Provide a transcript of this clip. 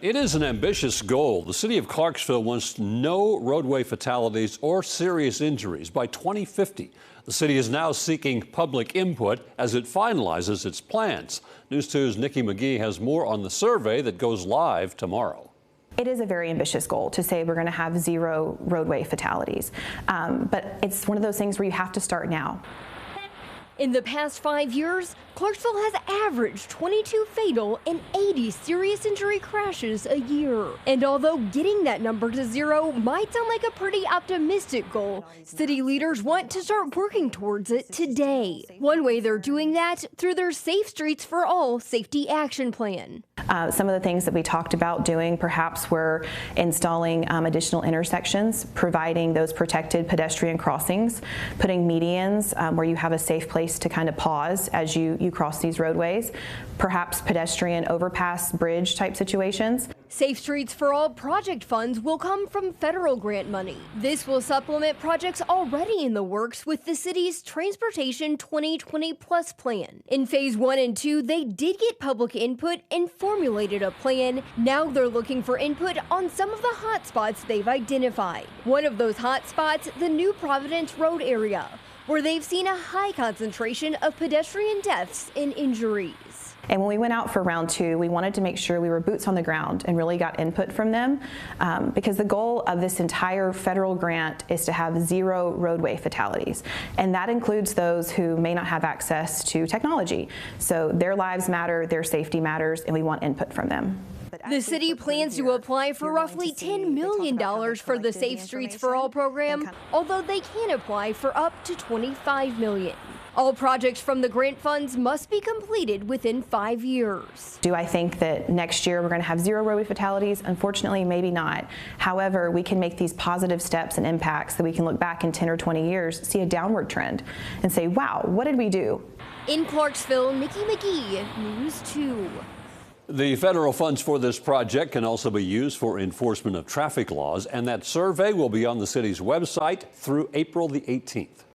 It is an ambitious goal. The city of Clarksville wants no roadway fatalities or serious injuries by 2050. The city is now seeking public input as it finalizes its plans. News 2's Nikki McGee has more on the survey that goes live tomorrow. It is a very ambitious goal to say we're going to have zero roadway fatalities, but it's one of those things where you have to start now. In the past 5 years, Clarksville has averaged 22 fatal and 80 serious injury crashes a year. And although getting that number to zero might sound like a pretty optimistic goal, city leaders want to start working towards it today. One way they're doing that through their Safe Streets for All safety action plan. Some of the things that we talked about doing perhaps were installing additional intersections, providing those protected pedestrian crossings, putting medians where you have a safe place to kind of pause as you cross these roadways, perhaps pedestrian overpass bridge type situations. Safe Streets for All project funds will come from federal grant money. This will supplement projects already in the works with the city's Transportation 2020 Plus plan. In phase 1 and 2, they did get public input and formulated a plan. Now they're looking for input on some of the hot spots they've identified. One of those hot spots, the New Providence Road area, where they've seen a high concentration of pedestrian deaths and injuries. And when we went out for round 2, we wanted to make sure we were boots on the ground and really got input from them because the goal of this entire federal grant is to have zero roadway fatalities. And that includes those who may not have access to technology. So their lives matter, their safety matters, and we want input from them. The city plans to apply for roughly $10 million for the Safe Streets for All program, although they can apply for up to $25 million. All projects from the grant funds must be completed within 5 years. Do I think that next year we're going to have zero roadway fatalities? Unfortunately, maybe not. However, we can make these positive steps and impacts that we can look back in 10 or 20 years, see a downward trend, and say, wow, what did we do? In Clarksville, Nikki McGee, News 2. The federal funds for this project can also be used for enforcement of traffic laws, and that survey will be on the city's website through April the 18th.